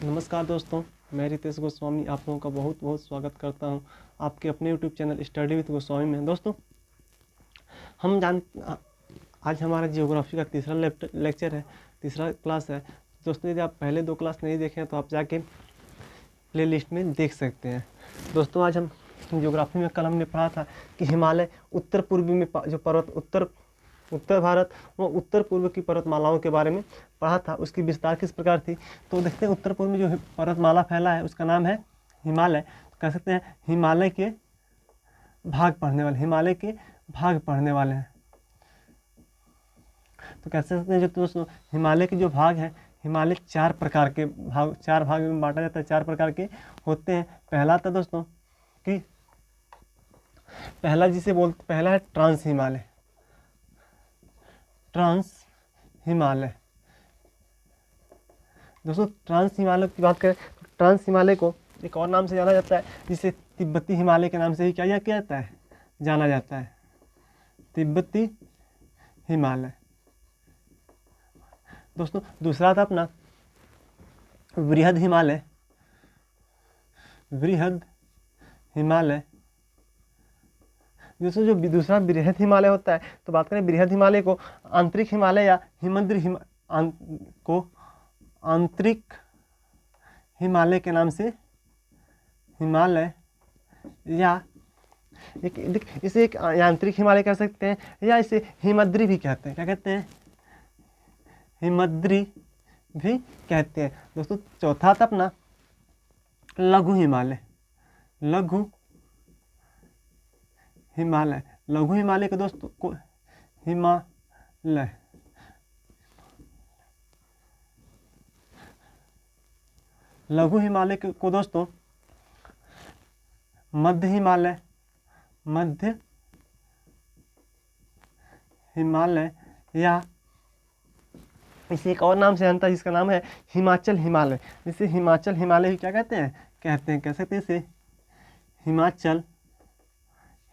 नमस्कार दोस्तों, मैं रितेश गोस्वामी आप लोगों का बहुत बहुत स्वागत करता हूं आपके अपने YouTube channel study with Goswami में। दोस्तों आज हमारा जियोग्राफी का तीसरा लेक्चर है, तीसरा क्लास है। दोस्तों यदि आप पहले दो क्लास नहीं देखे हैं तो आप जाके प्ले लिस्ट में देख सकते हैं। दोस्तों आज हम जियोग्राफी में कल हमने पढ़ा था कि हिमालय उत्तर पूर्वी में जो पर्वत उत्तर भारत व उत्तर पूर्व की पर्वतमालाओं के बारे में पढ़ा था, उसकी विस्तार किस प्रकार थी। तो देखते हैं उत्तर पूर्व में जो पर्वतमाला फैला है उसका नाम है हिमालय। तो कह सकते हैं हिमालय के भाग पढ़ने वाले हैं। तो कह सकते हैं जो दोस्तों हिमालय के जो भाग हैं, हिमालय चार भाग में बांटा जाता है, चार प्रकार के होते हैं। पहला था दोस्तों कि पहला है ट्रांस हिमालय। दोस्तों ट्रांस हिमालय की बात करें तो ट्रांस हिमालय को एक और नाम से जाना जाता है, जिसे तिब्बती हिमालय के नाम से ही क्या जाता है, जाना जाता है, तिब्बती हिमालय। दोस्तों दूसरा था अपना वृहद हिमालय। दोस्तों जो दूसरा बृहद हिमालय होता है, तो बात करें बृहद हिमालय को आंतरिक हिमालय या आंतरिक हिमालय के नाम से हिमालय या इसे एक यांत्रिक हिमालय कह सकते हैं, या इसे हिमद्री भी कहते हैं। क्या कहते हैं? हिमद्री भी कहते हैं। दोस्तों चौथा था अपना लघु हिमालय को दोस्तों लघु हिमालय को दोस्तों मध्य हिमालय या इसे एक और नाम से जानता है जिसका नाम है हिमाचल हिमालय। जिसे हिमाचल हिमालय क्या कहते हैं कह सकते हैं इसे हिमाचल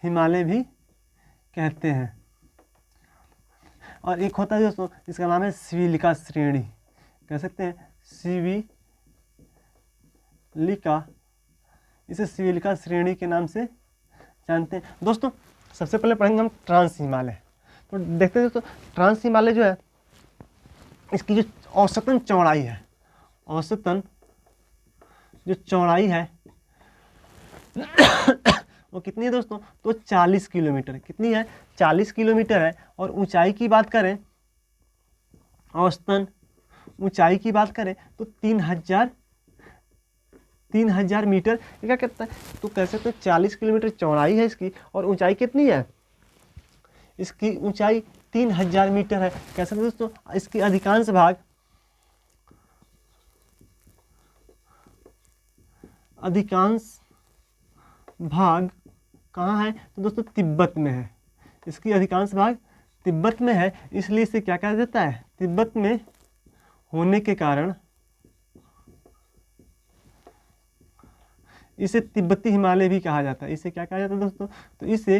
हिमालय भी कहते हैं। और एक होता है दोस्तों इसका नाम है सिविलिका श्रेणी, कह सकते हैं इसे सिविलिका श्रेणी के नाम से जानते हैं। दोस्तों सबसे पहले पढ़ेंगे हम ट्रांस हिमालय। तो देखते हैं दोस्तों ट्रांस हिमालय जो है, इसकी जो औसतन चौड़ाई है वो कितनी है दोस्तों? तो 40 किलोमीटर। कितनी है? 40 किलोमीटर है। और ऊंचाई की बात करें, औसतन ऊंचाई की बात करें तो 3000 मीटर। क्या कहता है? तो कह सकते हैं 40 किलोमीटर चौड़ाई है इसकी, और ऊंचाई कितनी है? इसकी ऊंचाई 3000 मीटर है। कह सकते हैं दोस्तों इसकी अधिकांश भाग कहाँ है? तो दोस्तों तिब्बत में है। इसकी अधिकांश भाग तिब्बत में है, इसलिए इसे क्या कहा जाता है? तिब्बत में होने के कारण इसे तिब्बती हिमालय भी कहा जाता है। इसे क्या कहा जाता है दोस्तों? तो इसे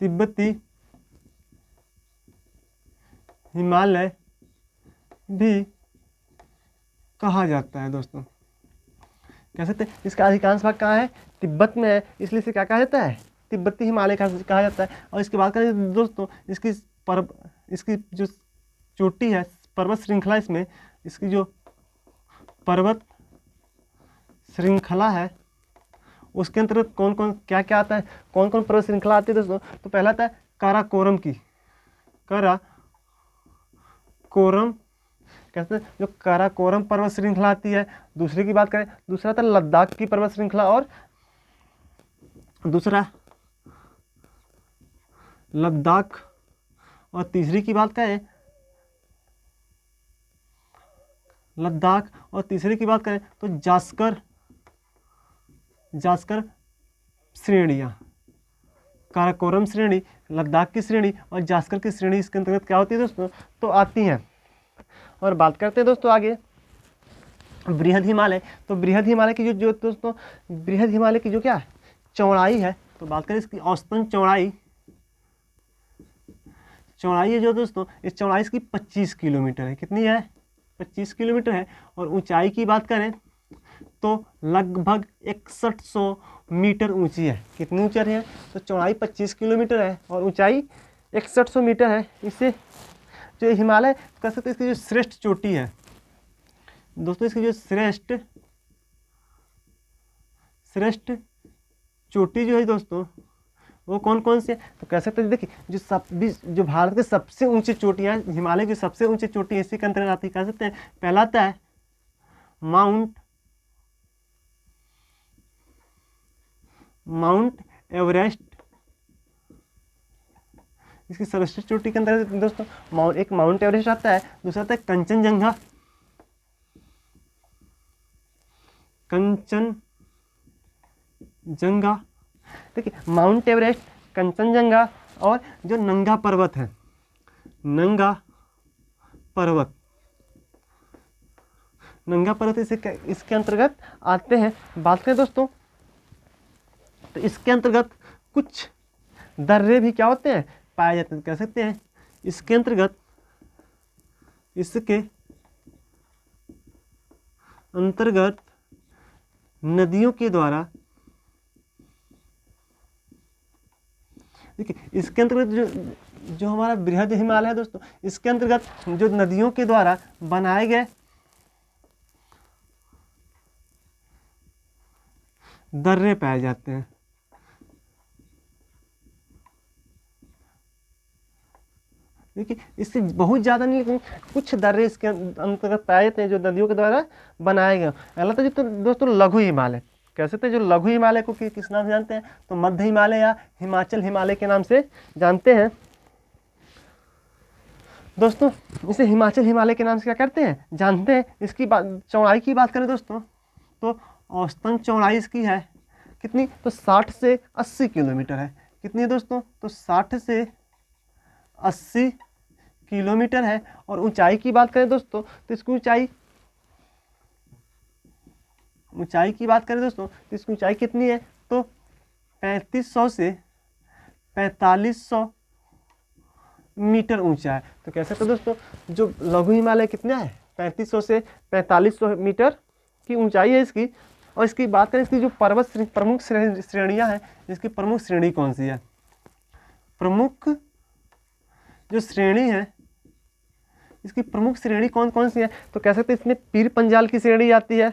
तिब्बती हिमालय भी कहा जाता है। दोस्तों कह सकते हैं इसका अधिकांश भाग कहाँ है? तिब्बत में है, इसलिए इसे क्या कहा जाता है? तिब्बती हिमालय कहा जाता है। और इसकी बात करें दोस्तों, इसकी जो चोटी है, पर्वत श्रृंखला, इसमें इसकी जो पर्वत श्रृंखला है उसके अंतर्गत कौन कौन क्या क्या आता है, कौन कौन पर्वत श्रृंखला आती है दोस्तों? तो पहला आता है काराकोरम कहते हैं जो काराकोरम पर्वत श्रृंखला आती है। दूसरे की बात करें, दूसरा था लद्दाख की पर्वत श्रृंखला, और दूसरा लद्दाख। और तीसरी की बात करें लद्दाख, और तीसरी की बात करें तो जास्कर श्रेणियाँ, काराकोरम श्रेणी, लद्दाख की श्रेणी और जास्कर की श्रेणी इसके अंतर्गत क्या होती है दोस्तों? तो आती हैं। और बात करते हैं दोस्तों आगे बृहद हिमालय। तो बृहद हिमालय की जो दोस्तों बृहद हिमालय की जो क्या है चौड़ाई है, तो बात करें इसकी औसतन चौड़ाई है जो दोस्तों, इस चौड़ाई इसकी 25 किलोमीटर है। कितनी है? 25 किलोमीटर है। और ऊंचाई की बात करें तो लगभग 6100 मीटर ऊंची है। कितनी ऊंचाई है? तो चौड़ाई 25 किलोमीटर है और ऊंचाई 6100 मीटर है। इससे जो हिमालय कह सकते हैं इसकी जो श्रेष्ठ चोटी है दोस्तों, इसकी जो श्रेष्ठ चोटी जो है दोस्तों वो कौन कौन से? तो कह सकते हैं देखिए जो भारत के सबसे ऊंची चोटियाँ, हिमालय की सबसे ऊंची चोटी इसी के अंतर्गत आती है। कह सकते हैं पहला आता है माउंट एवरेस्ट, इसकी सर्वश्रेष्ठ चोटी के अंतर्गत दोस्तों एक माउंट एवरेस्ट आता है, दूसरा आता है कंचनजंगा। देखिए माउंट एवरेस्ट, कंचनजंगा और जो नंगा पर्वत है, नंगा पर्वत इसके अंतर्गत आते हैं। बात करें दोस्तों तो इसके अंतर्गत कुछ दर्रे भी क्या होते हैं? पाए जाते हैं। कह सकते हैं इसके अंतर्गत नदियों के द्वारा, देखिए इसके अंतर्गत जो हमारा बृहद हिमालय है दोस्तों, इसके अंतर्गत जो नदियों के द्वारा बनाए गए दर्रे पाए जाते हैं। देखिए इससे बहुत ज़्यादा नहीं, लेकिन कुछ दर्रे इसके अंतर्गत पाए जाते हैं जो नदियों के द्वारा बनाए गए। अगला तो दोस्तों लघु हिमालय। कह सकते हैं जो लघु हिमालय को किस नाम से जानते हैं? तो मध्य हिमालय या हिमाचल हिमालय के नाम से जानते हैं दोस्तों। इसे हिमाचल हिमालय के नाम से क्या करते हैं? जानते हैं। इसकी चौड़ाई की बात करें दोस्तों तो औसतन चौड़ाई इसकी है कितनी? तो 60 से 80 किलोमीटर है। कितनी है दोस्तों? तो 60 से 80 किलोमीटर है। और ऊंचाई की बात करें दोस्तों तो इसकी ऊंचाई की बात करें दोस्तों तो इसकी ऊंचाई कितनी है? तो 3500 से 4500 मीटर ऊंचा है। तो कह सकते हैं दोस्तों जो लघु हिमालय कितना है? 3500 से 4500 मीटर की ऊंचाई है इसकी। और इसकी बात करें इसकी जो प्रमुख श्रेणियां हैं, इसकी प्रमुख श्रेणी कौन सी है? प्रमुख जो श्रेणी है इसकी प्रमुख श्रेणी कौन कौन सी है? तो कह सकते हैं इसमें पीर पंजाल की श्रेणी आती है।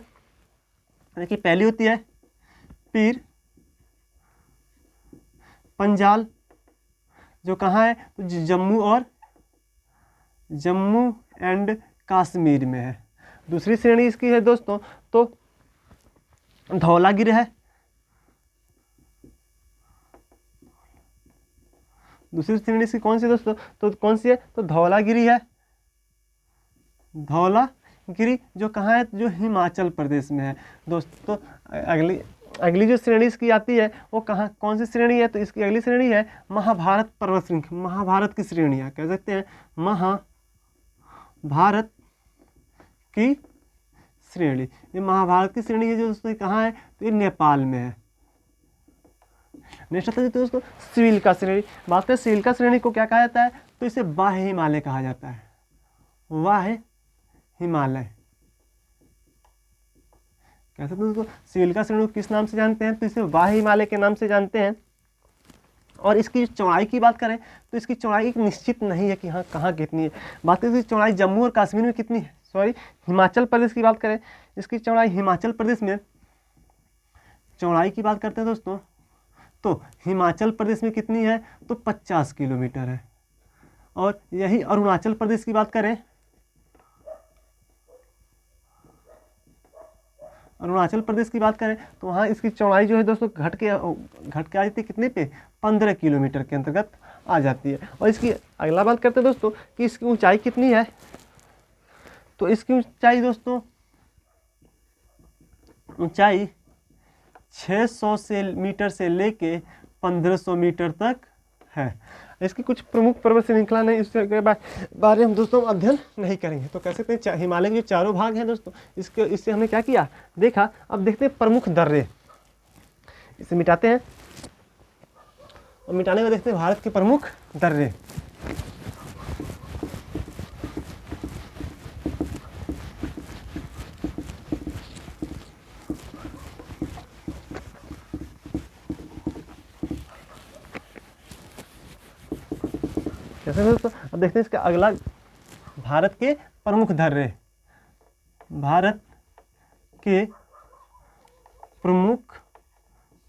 देखिए पहली होती है पीर पंजाल, जो कहाँ है? तो जम्मू एंड कश्मीर में है। दूसरी श्रेणी इसकी है दोस्तों तो धौलागिरी है। दूसरी श्रेणी इसकी कौन सी दोस्तों? तो कौन सी है? तो धौलागिरी है। धौलागिरी जो कहाँ है? जो हिमाचल प्रदेश में है दोस्तों। अगली जो श्रेणी इसकी आती है वो कहाँ, कौन सी श्रेणी है? तो इसकी अगली श्रेणी है महाभारत पर्वत श्रृंखला। महाभारत की श्रेणियाँ कह सकते हैं महाभारत की श्रेणी। ये महाभारत की श्रेणी है जो दोस्तों कहाँ है? तो ये नेपाल में है। नेक्स्ट आता है दोस्तों सिविल्का श्रेणी। बात करें सिविल्का श्रेणी को क्या कहा जाता है? तो इसे बाह्य हिमालय कहा जाता है। बाह्य हिमालय कह सकते हैं दोस्तों सिविल्का श्रेणी को किस नाम से जानते हैं? तो इसे बाह्य हिमालय के नाम से जानते हैं। और इसकी चौड़ाई की बात करें तो इसकी चौड़ाई एक निश्चित नहीं है कि हाँ कहाँ कितनी है। बात करें इसकी चौड़ाई जम्मू और कश्मीर में कितनी है? हिमाचल प्रदेश की बात करें, इसकी चौड़ाई हिमाचल प्रदेश में चौड़ाई की बात करते हैं दोस्तों तो हिमाचल प्रदेश में कितनी है? तो 50 किलोमीटर है। और यही अरुणाचल प्रदेश की बात करें, तो वहाँ इसकी चौड़ाई जो है दोस्तों घट के आ जाती है कितने पे? 15 किलोमीटर के अंतर्गत आ जाती है। और इसकी अगला बात करते हैं दोस्तों कि इसकी ऊंचाई कितनी है? तो इसकी ऊंचाई दोस्तों 600 मीटर से लेके 1500 मीटर तक है। इसकी कुछ प्रमुख पर्वत श्रृंखला नहीं, इसके बारे हम दोस्तों अध्ययन नहीं करेंगे। तो कह सकते हैं हिमालय के जो चारों भाग हैं दोस्तों इससे हमने क्या किया? देखा। अब देखते हैं प्रमुख दर्रे। इसे मिटाते हैं और मिटाने में देखते हैं भारत के प्रमुख दर्रे। कैसे दोस्तों? अब देखते हैं इसका अगला, भारत के प्रमुख दर्रे, भारत के प्रमुख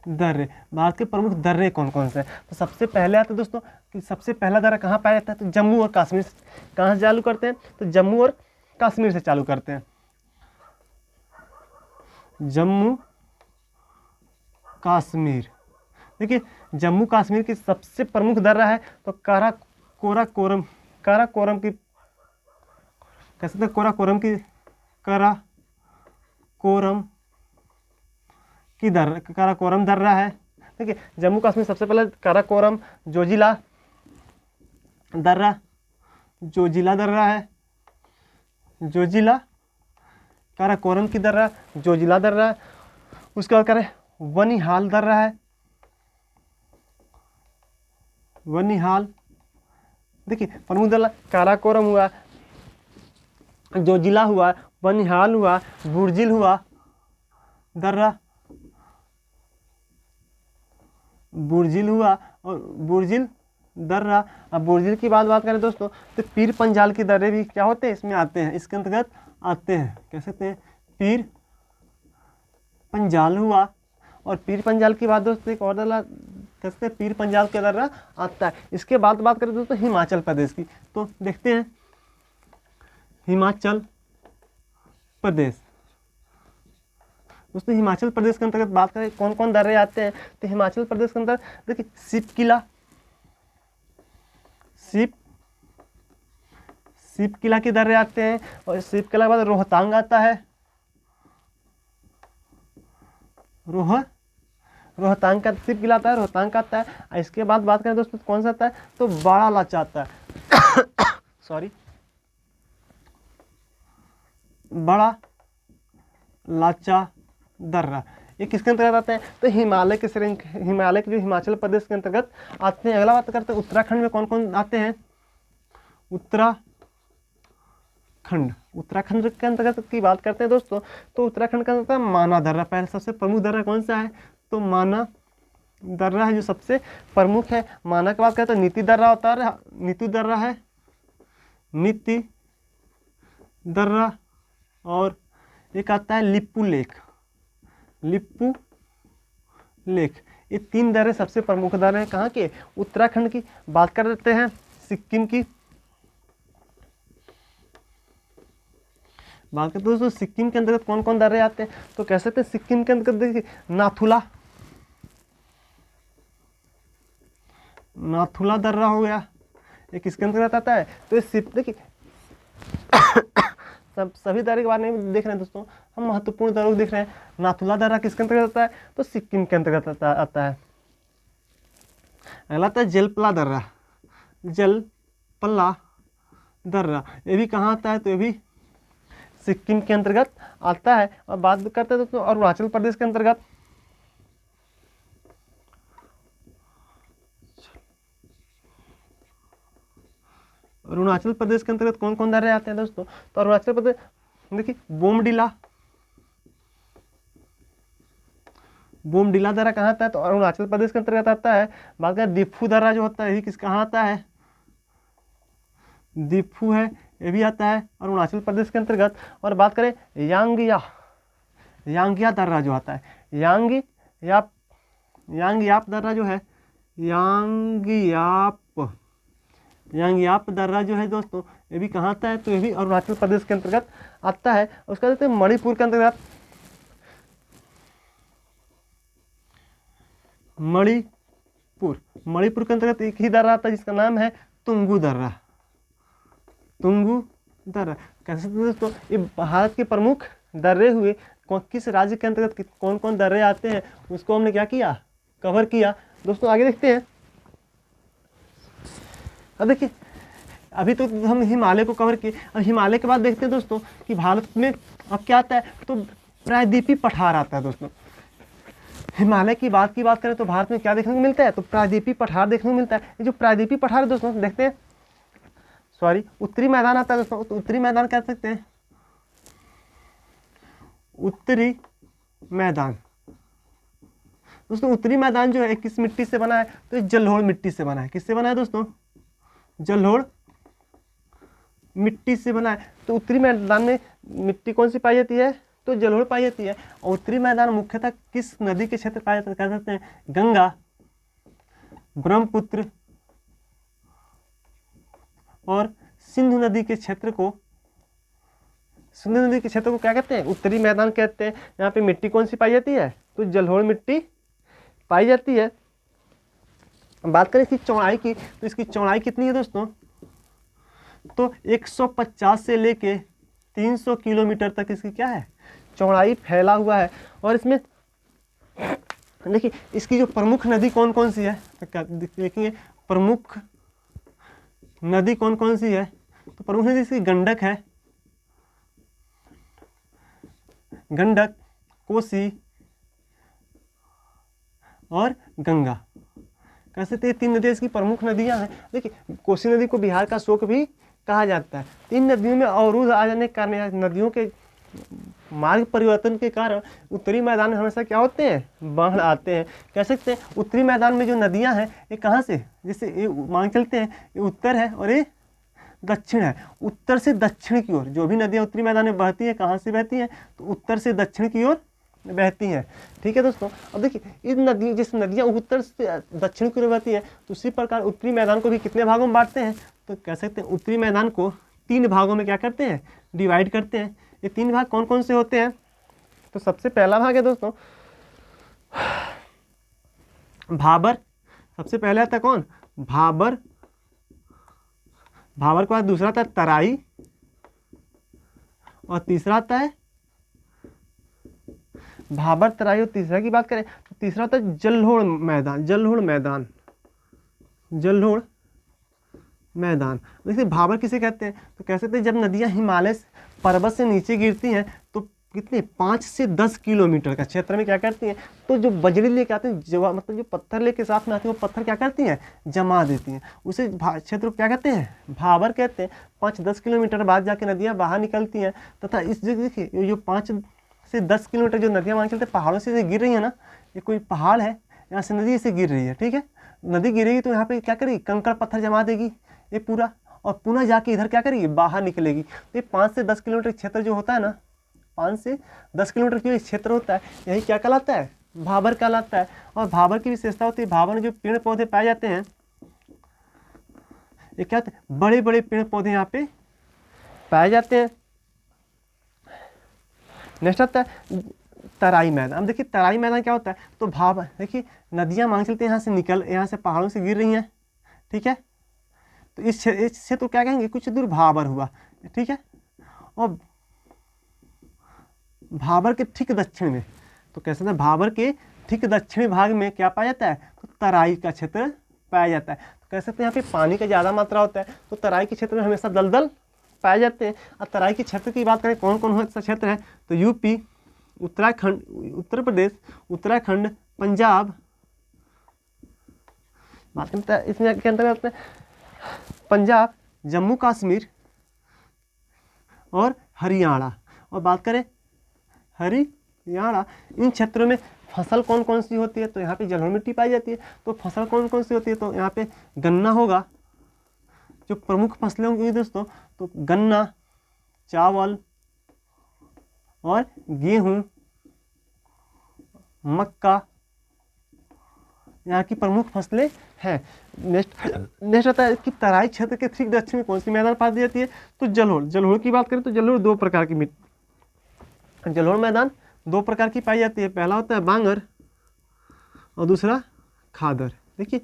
दर्रे, भारत के प्रमुख दर्रे कौन कौन से हैं? तो सबसे पहले आता है दोस्तों कि सबसे पहला दर्रा कहाँ पाया जाता है? तो जम्मू और कश्मीर। कहाँ से चालू करते हैं? तो जम्मू और कश्मीर से चालू करते हैं। जम्मू कश्मीर, देखिए जम्मू कश्मीर की सबसे प्रमुख दर्रा है तो काराकोरम की, कैसे थे, काराकोरम दर्रा है। देखिए जम्मू कश्मीर सबसे पहले काराकोरम, जोजिला दर्रा है, जोजिला, काराकोरम की दर्रा, जोजिला दर्रा। उसके बाद करें बनिहाल दर्रा है, बनिहाल। देखिए प्रमुख दर्रा काराकोरम हुआ, जोजिला हुआ, बनिहाल हुआ, बुर्जिल हुआ दर्रा, बुर्जिल हुआ और बुर्जिल दर्रा। अब बुर्जिल की बात करें दोस्तों तो पीर पंजाल के दर्रे भी क्या होते हैं, इसमें आते हैं, इसके अंतर्गत आते हैं। कह सकते हैं पीर पंजाल हुआ। और पीर पंजाल की बात दोस्तों एक और दर्रा कह सकते हैं, पीर पंजाल का दर्रा आता है। इसके बाद बात करें दोस्तों हिमाचल प्रदेश की, तो देखते हैं हिमाचल प्रदेश। दोस्तों हिमाचल प्रदेश के अंतर्गत बात करें कौन कौन दर्रे आते हैं, तो हिमाचल प्रदेश के अंदर देखिए सिप किला के दर्रे आते हैं। और सिप किला के बाद रोहतांग आता है, रोहतांग का सिप किला आता है, रोहतांग का आता है। इसके बाद बात करें दोस्तों कौन सा आता है, तो बड़ा लाचा आता है सॉरी, बड़ा लाचा दर्रा। ये किसके अंतर्गत आते हैं, तो हिमालय के श्रेणी, हिमालय के जो हिमाचल प्रदेश के अंतर्गत आते हैं। अगला बात करते हैं उत्तराखंड में कौन कौन आते हैं, उत्तराखंड के अंतर्गत की बात करते हैं दोस्तों, तो उत्तराखंड का अंतर्गत माना दर्रा, पहले सबसे प्रमुख दर्रा कौन सा है, तो माना दर्रा है जो सबसे प्रमुख है। माना की बात करते हैं नीति दर्रा होता है, नीति दर्रा है, नीति दर्रा। और एक आता है लिप्पू लेक। ये तीन दर्रे सबसे प्रमुख दर्रे हैं कहाँ के, उत्तराखंड की। बात कर लेते हैं सिक्किम की, बात करते हैं दोस्तों सिक्किम के अंतर्गत कौन कौन दर्रे आते हैं, तो कह सकते हैं सिक्किम के अंतर्गत देखिए नाथुला दर्रा हो गया, ये किसके अंतर्गत आता है, तो ये देखिए सभी दर्रे के बारे में देख रहे हैं दोस्तों, हम महत्वपूर्ण दर्रों को देख रहे हैं। नाथुला दर्रा किसके अंतर्गत आता है, तो सिक्किम के अंतर्गत आता है। अगला आता है जलपला दर्रा, ये भी कहाँ आता है, तो ये भी सिक्किम के अंतर्गत आता है। और बात करते हैं दोस्तों अरुणाचल प्रदेश के अंतर्गत, अरुणाचल प्रदेश के अंतर्गत कौन कौन दर्रे आते हैं दोस्तों, तो अरुणाचल प्रदेश देखिए बोमडिला दर्रा कहाँ आता है, तो अरुणाचल प्रदेश के अंतर्गत आता है। बात करें दिफू दर्रा जो होता है ये कहाँ आता है, दिफू है, ये भी आता है अरुणाचल प्रदेश के अंतर्गत। और बात करें यांगिया दर्रा जो आता है, यांगियाप दर्रा जो है, यांगियाप दर्रा जो है दोस्तों ये भी कहाँ आता है, तो ये भी अरुणाचल प्रदेश के अंतर्गत आता है। उसका देखते हैं मणिपुर के अंतर्गत, मणिपुर के अंतर्गत एक ही दर्रा आता है जिसका नाम है तुंगू दर्रा। कैसे दोस्तों ये भारत के प्रमुख दर्रे हुए, किस राज्य के अंतर्गत कौन कौन दर्रे आते हैं उसको हमने क्या किया, कवर किया। दोस्तों आगे देखते हैं, अब देखिए अभी तो हम हिमालय को कवर किए, अब हिमालय के बाद देखते हैं दोस्तों कि भारत में अब क्या आता है, तो प्रायद्वीपीय पठार आता है दोस्तों। हिमालय की बात करें तो भारत में क्या देखने को मिलता है, तो प्रायद्वीपीय पठार देखने को मिलता है। ये जो प्रायद्वीपीय पठार है दोस्तों देखते हैं, उत्तरी मैदान आता है दोस्तों, तो उत्तरी मैदान कह सकते हैं, उत्तरी मैदान। दोस्तों उत्तरी मैदान जो है किस मिट्टी से बना है, तो जलोढ़ मिट्टी से बना है। किससे बना है दोस्तों, जलोढ़ मिट्टी से बना है। तो उत्तरी मैदान में मिट्टी कौन सी पाई जाती है? तो जलोढ़ पाई जाती है। और उत्तरी मैदान मुख्यतः किस नदी के क्षेत्र पाया जाता है? कह सकते हैं गंगा, ब्रह्मपुत्र और सिंधु नदी के क्षेत्र को, सिंधु नदी के क्षेत्र को क्या कहते हैं? उत्तरी मैदान कहते हैं। यहाँ पे मिट्टी कौन सी पाई जाती है? तो जलोढ़ मिट्टी पाई जाती है। बात करें इसकी चौड़ाई की, तो इसकी चौड़ाई कितनी है दोस्तों? तो 150 से लेके 300 किलोमीटर तक इसकी क्या है? चौड़ाई फैला हुआ है। और इसमें देखिए इसकी जो प्रमुख नदी कौन कौन सी है, तो देखेंगे प्रमुख नदी कौन कौन सी है। तो प्रमुख नदी इसकी गंडक है, गंडक, कोसी और गंगा। कैसे? तो ये 3 नदियाँ इसकी प्रमुख नदियाँ हैं। देखिए कोसी नदी को बिहार का शोक भी कहा जाता है। 3 नदियों में अवरोध आ जाने के कारण, नदियों के मार्ग परिवर्तन के कारण उत्तरी मैदान में हमेशा क्या होते हैं? बाढ़ आते हैं। कह सकते हैं उत्तरी मैदान में जो नदियां हैं ये कहाँ से, जैसे ये मान चलते हैं ये उत्तर है और ये दक्षिण है। उत्तर से दक्षिण की ओर जो भी नदियां उत्तरी मैदान में बहती हैं, कहाँ से बहती हैं? तो उत्तर से दक्षिण की ओर बहती हैं। ठीक है दोस्तों। अब देखिए इन नदी, जिस नदियाँ उत्तर से दक्षिण की ओर बहती है, तो उसी प्रकार उत्तरी मैदान को भी कितने भागों में बांटते हैं? तो कह सकते हैं उत्तरी मैदान को 3 भागों में क्या करते हैं? डिवाइड करते हैं। ये 3 भाग कौन कौन से होते हैं? तो सबसे पहला भाग है दोस्तों भाबर। सबसे पहले आता है कौन? भाबर। भाबर के बाद दूसरा आता है तराई, और तीसरा आता है भाबर, तराई और तीसरा की बात करें तो तीसरा होता है जलोढ़ मैदान। जलोढ़ मैदान, जलोढ़ मैदान। देखिए भाबर किसे कहते हैं? तो कह सकते हैं जब नदियां हिमालय पर्वत से नीचे गिरती हैं तो कितने 5 से 10 किलोमीटर का क्षेत्र में क्या करती हैं? तो जो बजरी लेके आते हैं, जो मतलब जो पत्थर लेके साथ में आते हैं, वो पत्थर क्या करती हैं? जमा देती हैं। उसे क्षेत्र को क्या कहते हैं? भाबर कहते हैं। 5-10 किलोमीटर बाद जाके नदियाँ बाहर निकलती हैं। तथा इस जगह देखिए जो 5 से 10 किलोमीटर जो नदियाँ मान चलते हैं पहाड़ों से गिर रही है ना, ये कोई पहाड़ है, यहाँ से नदी से गिर रही है। ठीक है, नदी गिरेगी तो यहाँ पे क्या करेगी? कंकड़ पत्थर जमा देगी ये पूरा, और पुनः जाके इधर क्या करेगी? बाहर निकलेगी। तो ये 5 से 10 किलोमीटर क्षेत्र जो होता है ना, 5 से 10 किलोमीटर जो क्षेत्र होता है, यही क्या कहलाता है? भाबर कहलाता है। और भाबर की विशेषता होती है, भाबर में जो पेड़ पौधे पाए जाते हैं ये क्या होते हैं? बड़े बड़े पेड़ पौधे यहाँ पे पाए जाते हैं। नेक्स्ट आता है तराई मैदान। अब देखिए तराई मैदान क्या होता है? तो भाबर, देखिए नदियाँ मान चलते हैं यहाँ से निकल, यहाँ से पहाड़ों से गिर रही हैं। ठीक है, तो इससे तो क्या कहेंगे? कुछ दूर भाबर हुआ। ठीक है, और भाबर के ठीक दक्षिण में, तो कैसे ना भाबर के ठीक दक्षिणी भाग में क्या पाया जाता है? तो तराई का क्षेत्र पाया जाता है। तो कह सकते हैं यहाँ पे पानी का ज़्यादा मात्रा होता है, तो तराई के क्षेत्र में हमेशा दलदल पाए जाते हैं। और तराई के क्षेत्र की बात करें कौन कौन सा क्षेत्र है? तो यूपी, उत्तराखंड, उत्तर प्रदेश, उत्तराखंड, पंजाब, बात करते हैं इसमें के अंतर्गत में पंजाब, जम्मू कश्मीर और हरियाणा। और बात करें हरियाणा, इन क्षेत्रों में फसल कौन कौन सी होती है? तो यहाँ पे जलोढ़ मिट्टी पाई जाती है। तो फसल कौन कौन सी होती है? तो यहाँ पे गन्ना होगा, जो प्रमुख फसलें होंगी दोस्तों, तो गन्ना, चावल और गेहूं, मक्का यहाँ की प्रमुख फसलें हैं। नेक्स्ट आता है कि तराई क्षेत्र के ठीक दक्षिण में कौन सी मैदान पाई जाती है? तो जलोढ़। जलोढ़ की बात करें तो जलोढ़ 2 प्रकार की जलोढ़ मैदान 2 प्रकार की पाई जाती है। पहला होता है बांगर और दूसरा खादर। देखिए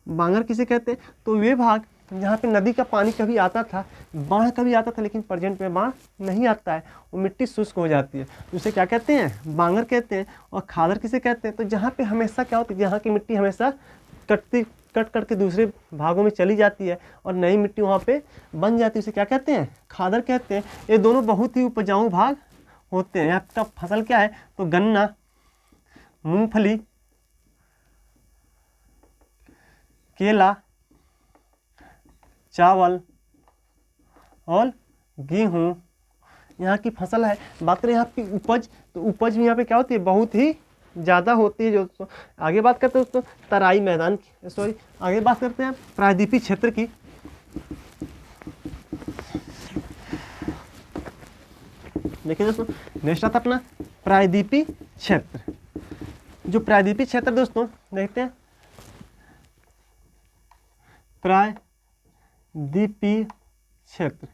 बांगर किसे कहते हैं? तो वे भाग जहाँ पे नदी का पानी कभी आता था, बाढ़ कभी आता था, लेकिन प्रेजेंट में बाढ़ नहीं आता है, वो मिट्टी शुष्क हो जाती है, उसे क्या कहते हैं? बांगर कहते हैं। और खादर किसे कहते हैं? तो जहाँ पे हमेशा क्या होती है? जहाँ की मिट्टी हमेशा कट के दूसरे भागों में चली जाती है और नई मिट्टी वहाँ पे बन जाती है, उसे क्या कहते हैं? खादर कहते हैं। ये दोनों बहुत ही उपजाऊ भाग होते हैं। यहाँ का फसल क्या है? तो गन्ना, मूंगफली, केला, चावल और गेहूँ यहाँ की फसल है। बात करें यहाँ की उपज, तो उपज भी यहाँ पे क्या होती है? बहुत ही ज़्यादा होती है। जो आगे बात करते हैं दोस्तों तराई मैदान की, सॉरी आगे बात करते हैं प्रायद्वीपीय क्षेत्र की। देखिए दोस्तों, नेक्स्ट आता अपना प्रायद्वीपीय क्षेत्र। जो प्रायद्वीपीय क्षेत्र दोस्तों देखते हैं, प्रायद्वीपीय क्षेत्र।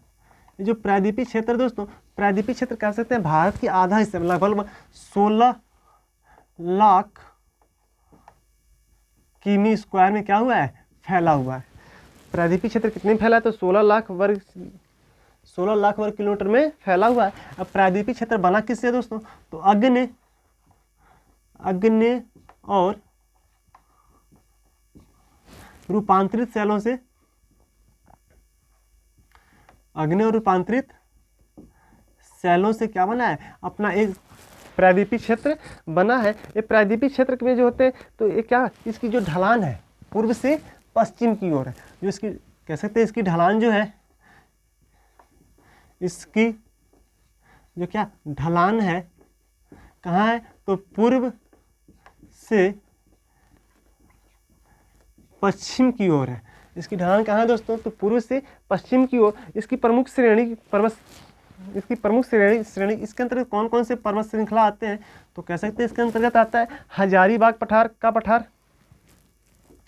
ये जो प्रायद्वीपीय क्षेत्र दोस्तों, प्रायद्वीपीय क्षेत्र कह सकते हैं भारत की आधा हिस्सा लगभग 16 लाख किमी स्क्वायर में क्या हुआ है, फैला हुआ है। प्रायद्वीपीय क्षेत्र कितने में फैला है, तो 16 लाख वर्ग किलोमीटर में फैला हुआ है। अब प्रायद्वीपीय क्षेत्र बना किससे दोस्तों, तो आग्नेय और रूपांतरित शैलों से, आग्नेय और रूपांतरित शैलों से क्या बना है, अपना एक प्रायद्वीपीय क्षेत्र बना है। ये प्रायद्वीपीय क्षेत्र में जो होते हैं, तो ये क्या, इसकी जो ढलान है पूर्व से पश्चिम की ओर है। जो इसकी कह सकते हैं, इसकी ढलान जो है, इसकी जो क्या ढलान है कहाँ है, तो पूर्व से पश्चिम की ओर है। इसकी ढलान कहाँ है दोस्तों, तो पूर्व से पश्चिम की ओर। इसकी प्रमुख श्रेणी इसके अंतर्गत कौन कौन से पर्वत श्रृंखला आते हैं, तो कह सकते हैं इसके अंतर्गत आता है हजारीबाग पठार का पठार।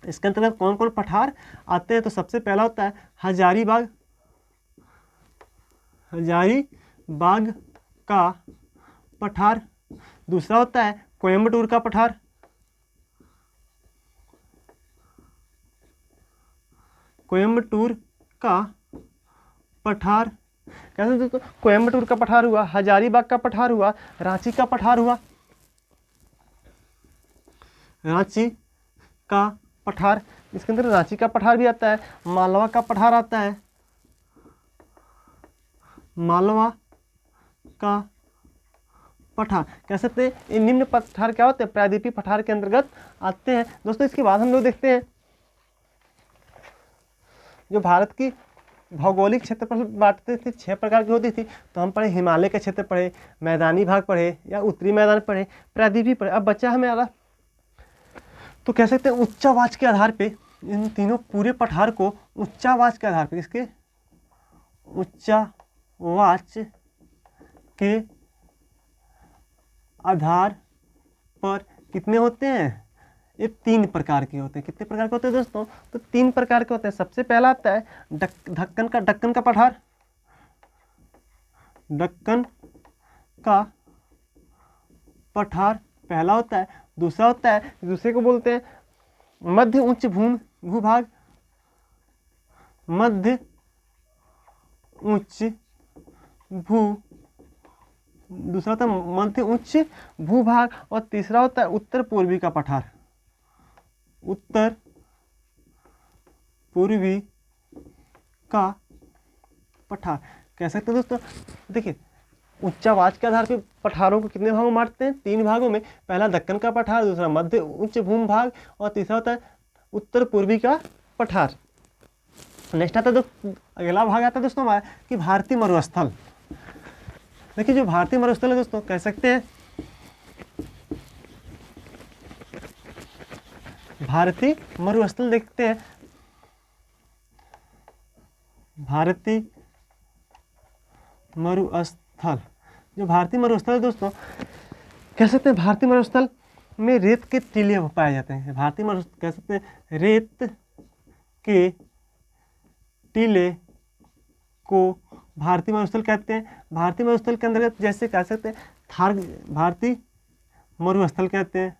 इसके अंतर्गत कौन कौन पठार आते हैं, तो सबसे पहला होता है हजारीबाग का पठार। दूसरा होता है कोयम्बटूर का पठार। कोयम्बटूर का पठार कैसे दोस्तों, कोयम्बटूर का पठार हुआ, हजारीबाग का पठार हुआ, रांची का पठार हुआ, रांची का पठार। इसके अंदर रांची का पठार भी आता है, मालवा का पठार आता है, मालवा का पठार। कह सकते हैं ये निम्न पठार क्या होते हैं, प्रायद्वीपीय पठार के अंतर्गत आते हैं। दोस्तों इसके बाद हम लोग देखते हैं जो भारत की भौगोलिक क्षेत्रफल बांटते थे 6 प्रकार की होती थी। तो हम पढ़े हिमालय के क्षेत्र पढ़े, मैदानी भाग पढ़े या उत्तरी मैदान पढ़े, प्रायद्वीपीय पढ़े। अब बचा हमारा, तो कह सकते हैं उच्चावाच के आधार पे इन तीनों पूरे पठार को उच्चावाच के आधार पे, इसके उच्चावाच के आधार पर कितने होते हैं, ये 3 प्रकार के होते हैं। कितने प्रकार के होते हैं दोस्तों, तो 3 प्रकार के होते हैं। सबसे पहला आता है दक्कन का पठार, दक्कन का पठार पहला होता है। दूसरा होता है, दूसरे को बोलते हैं मध्य उच्च भूभाग, मध्य उच्च दूसरा होता है मध्य उच्च भूभाग, और तीसरा होता है उत्तर पूर्वी का पठार, उत्तर पूर्वी का पठार। कह सकते हैं दोस्तों, देखिए उच्चावाच के आधार पे पठारों को कितने भागों में बांटते हैं, 3 भागों में। पहला दक्कन का पठार, दूसरा मध्य उच्च भूभाग, और तीसरा होता है उत्तर पूर्वी का पठार। नेक्स्ट आता है अगला भाग आता है दोस्तों हमारा कि भारतीय मरुस्थल। देखिए जो भारतीय मरुस्थल है दोस्तों, कह सकते हैं भारतीय मरुस्थल देखते हैं, भारतीय मरुस्थल। जो भारतीय मरुस्थल है दोस्तों, कह सकते हैं भारतीय मरुस्थल में रेत के टीले पाए जाते हैं। भारतीय मरुस्थल कह सकते हैं रेत के टीले को भारतीय मरुस्थल कहते हैं। भारतीय मरुस्थल के अंतर्गत जैसे कह सकते हैं थार भारतीय मरुस्थल कहते हैं,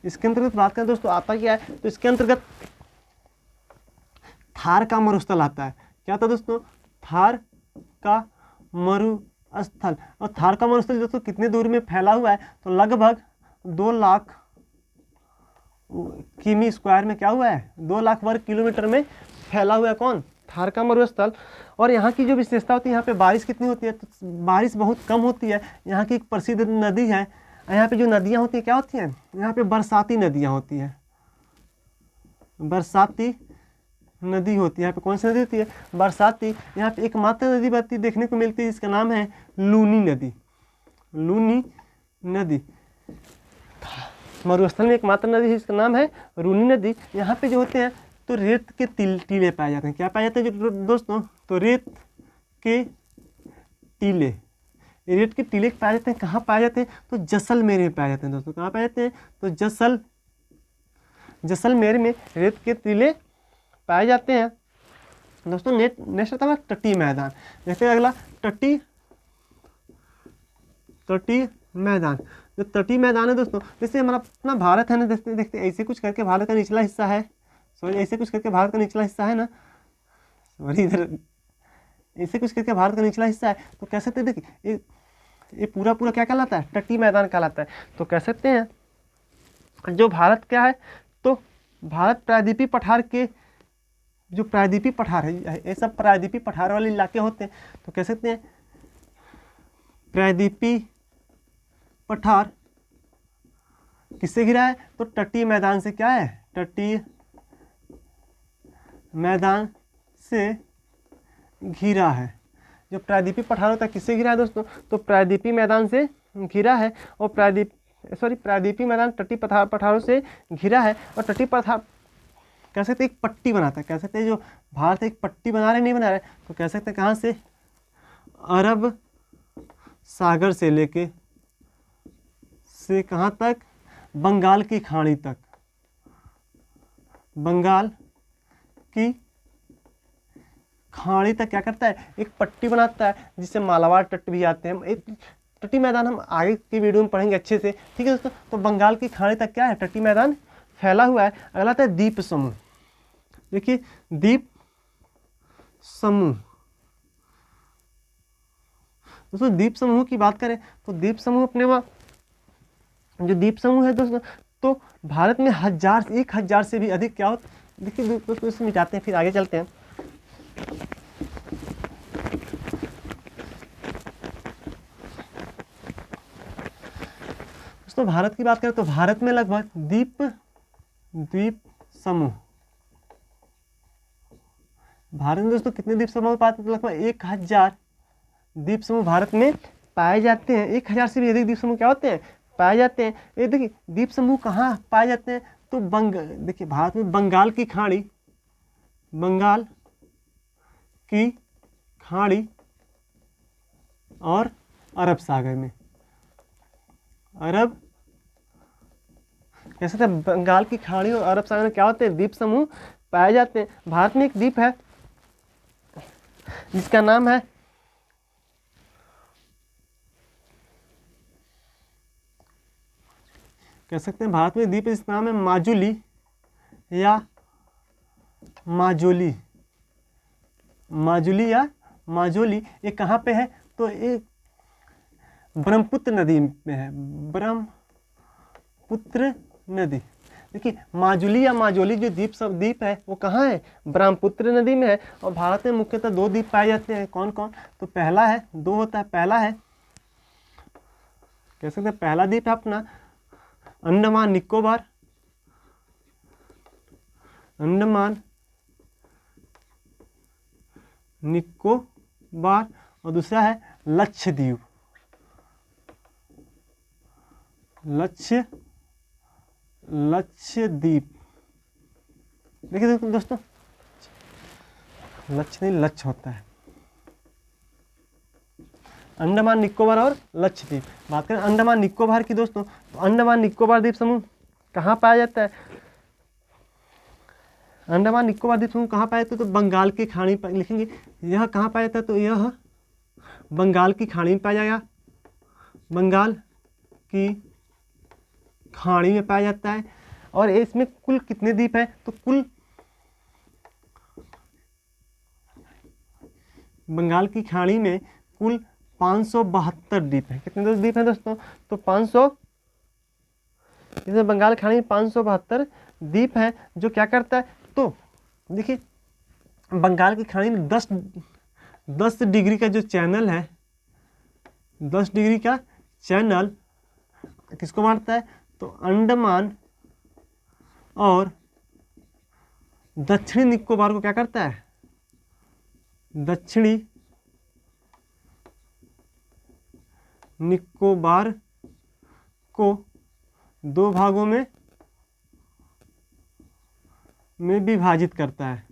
इसके अंतर्गत बात करें दोस्तों आता क्या है, तो इसके अंतर्गत थार का मरुस्थल आता है। क्या आता है दोस्तों, थार का मरुस्थल। और थार का मरुस्थल दोस्तों कितने दूर में फैला हुआ है, तो लगभग 2 लाख किमी स्क्वायर में क्या हुआ है, 2 लाख वर्ग किलोमीटर में फैला हुआ है कौन, थार का मरुस्थल। और यहाँ की जो विशेषता होती है, यहाँ पे बारिश कितनी होती है, तो बारिश बहुत कम होती है। यहाँ की एक प्रसिद्ध नदी है, यहाँ पे जो नदियाँ होती हैं क्या होती हैं, यहाँ पे बरसाती नदियाँ होती हैं, बरसाती नदी होती है। यहाँ पे कौन सी नदी होती है, बरसाती। यहाँ पे एकमात्र नदी बहती देखने को मिलती है, जिसका नाम है लूनी नदी, लूनी नदी। मरुस्थल में एकमात्र नदी है जिसका नाम है रूनी नदी। यहाँ पे जो होते हैं तो रेत के टीले पाए जाते हैं। क्या पाए जाते हैं जो दोस्तों? तो रेत के टीले, रेत के टीले पाए जाते हैं। कहाँ पाए जाते हैं? तो जैसलमेर में पाए जाते हैं दोस्तों। कहाँ पाए जाते हैं? तो जैसलमेर में रेत के टीले पाए जाते हैं दोस्तों। नेक्स्ट आता है तटीय मैदान। देखते हैं अगला तटीय मैदान। जो तटीय मैदान है दोस्तों, जैसे हमारा अपना भारत है ना, देखते ऐसे कुछ करके भारत का निचला हिस्सा है, सॉरी ऐसे कुछ करके भारत का निचला हिस्सा है ना, सॉरी इधर ऐसे कुछ करके भारत का निचला हिस्सा है। तो कह सकते हैं देखिए ये पूरा क्या कहलाता है? तटीय मैदान कहलाता है। तो कह सकते हैं जो भारत क्या है, तो भारत प्रायद्वीपीय पठार के जो प्रायद्वीपीय पठार है, ये सब प्रायद्वीपीय पठार वाले इलाके होते हैं। तो कह सकते हैं प्रायद्वीपीय पठार किससे घिरा है? तो तटीय मैदान से। क्या है? तटीय मैदान से घिरा है। जो प्रायद्वीपीय पठार होता है किससे घिरा है दोस्तों? तो प्रायद्वीपीय मैदान से घिरा है। और प्रायद्वीपीय मैदान तटीय पठारों से घिरा है। और तटीय पठार कह सकते एक पट्टी बनाता है। कह सकते हैं जो भारत एक पट्टी बना रहे नहीं बना रहे, तो कह सकते हैं कहाँ से? अरब सागर से लेके कहाँ तक? बंगाल की खाड़ी तक। बंगाल की खाड़ी तक क्या करता है? एक पट्टी बनाता है जिससे मालाबार तट भी आते हैं। एक तटीय मैदान हम आगे की वीडियो में पढ़ेंगे अच्छे से, ठीक है दोस्तों। तो बंगाल की खाड़ी तक क्या है? तटीय मैदान फैला हुआ है। अगला आता है द्वीप समूह। देखिए द्वीप समूह दोस्तों, द्वीप समूह की बात करें तो द्वीप समूह अपने वहाँ जो द्वीप समूह है दोस्तों, तो भारत में 1000 से भी अधिक क्या होता है? देखिए दोस्तों इसमें मिटाते हैं फिर आगे चलते हैं। दोस्तों भारत की बात करें तो भारत में लगभग द्वीप समूह, भारत में दोस्तों कितने द्वीप समूह पाते हैं? तो लगभग 1000 द्वीप समूह भारत में पाए जाते हैं। 1000 से भी अधिक द्वीप समूह क्या होते हैं? पाए जाते हैं। ये देखिए द्वीप समूह कहाँ पाए जाते हैं? तो देखिए भारत में बंगाल की खाड़ी और अरब सागर में। कह सकते हैं बंगाल की खाड़ी और अरब सागर में क्या होते हैं? द्वीप समूह पाए जाते हैं। भारत में एक द्वीप है जिसका नाम है कह सकते हैं भारत में द्वीप है जिसका नाम है माजुली या माजुली। ये कहाँ पे है? तो ये ब्रह्मपुत्र नदी में है। ब्रह्मपुत्र नदी। देखिए माजुली या माजोली जो द्वीप है वो कहाँ है? ब्रह्मपुत्र नदी में है। और भारत में मुख्यतः 2 द्वीप पाए जाते हैं। कौन कौन? तो पहला है, 2 होता है। पहला है कह सकते हैं पहला द्वीप है अपना अंडमान निकोबार और दूसरा है लक्षद्वीप। देखिए दोस्तों लक्ष्य होता है। अंडमान निकोबार और लक्षद्वीप। बात करें अंडमान निकोबार की दोस्तों, तो अंडमान निकोबार द्वीप समूह कहाँ पाया जाता है? अंडमान निकोबार द्वीप समूह कहाँ पाया जाता है? तो बंगाल की खाड़ी पर लिखेंगे। यह कहाँ पाया जाता है? तो यह बंगाल की खाड़ी में पाया जाएगा। बंगाल की खाड़ी में पाया जाता है। और इसमें कुल कितने द्वीप हैं? तो कुल बंगाल की खाड़ी में कुल 572 द्वीप हैं। कितने द्वीप हैं दोस्तों? तो 500। इसमें बंगाल की खाड़ी में 572 द्वीप हैं। जो क्या करता है? तो देखिए बंगाल की खाड़ी में 10 डिग्री का जो चैनल है, 10 डिग्री का चैनल किसको बांटता है? तो अंडमान और दक्षिणी निकोबार को क्या करता है? दक्षिणी निकोबार को दो भागों में विभाजित करता है।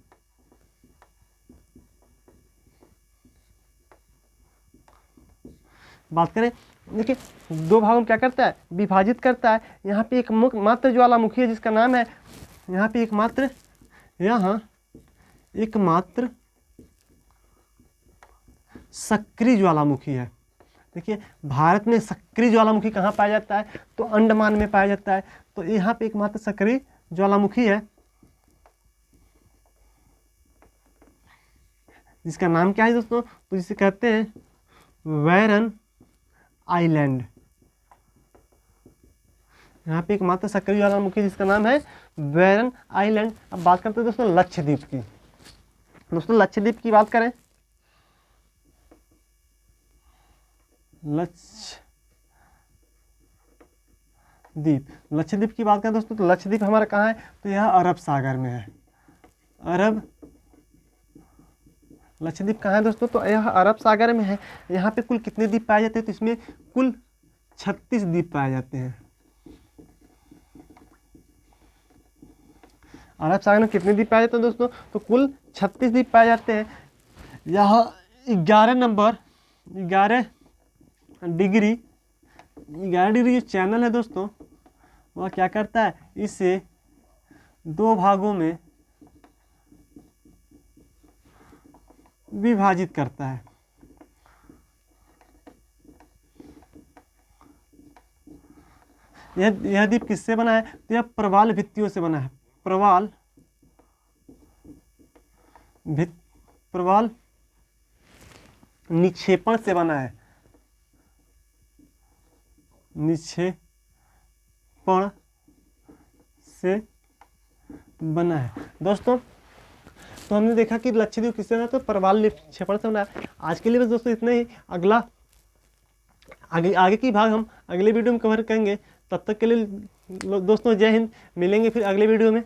बात करें, देखिए दो भागों में क्या करता है, विभाजित करता है। यहाँ पे एक मात्र ज्वालामुखी है जिसका नाम है, यहाँ पे एकमात्र सक्रिय ज्वालामुखी है। देखिए भारत में सक्रिय ज्वालामुखी कहाँ पाया जाता है, तो अंडमान में पाया जाता है। तो यहाँ पे एकमात्र सक्रिय ज्वालामुखी है जिसका नाम क्या है दोस्तों, तो जिसे कहते हैं वैरन आइलैंड। यहाँ पे एकमात्र सक्रिय ज्वालामुखी जिसका नाम है वैरन आइलैंड। अब बात करते हैं दोस्तों लक्षद्वीप की। दोस्तों लक्षद्वीप की बात करें, लक्षद्वीप की बात करें दोस्तों, तो लक्षद्वीप हमारा कहाँ है, तो यह अरब सागर में है। लक्षद्वीप कहाँ है दोस्तों, तो यह अरब सागर में है। यहाँ पे कुल कितने द्वीप पाए जाते हैं, तो इसमें कुल 36 द्वीप पाए जाते हैं। अरब सागर में कितने द्वीप पाए जाते हैं दोस्तों, तो कुल 36 द्वीप पाए जाते हैं। यह 11 डिग्री जो चैनल है दोस्तों, वह क्या करता है, इसे दो भागों में विभाजित करता है। यह द्वीप किससे बना है, तो यह प्रवाल भित्तियों से बना है। प्रवाल निक्षेपण से बना है। निक्षेपण से बना है दोस्तों। तो हमने देखा कि लक्षद्वीप किससे बना है, तो प्रवाल निक्षेपण से बना है। आज के लिए बस दोस्तों इतना ही। आगे की भाग हम अगले वीडियो में कवर करेंगे। तब तक के लिए दोस्तों जय हिंद। मिलेंगे फिर अगले वीडियो में।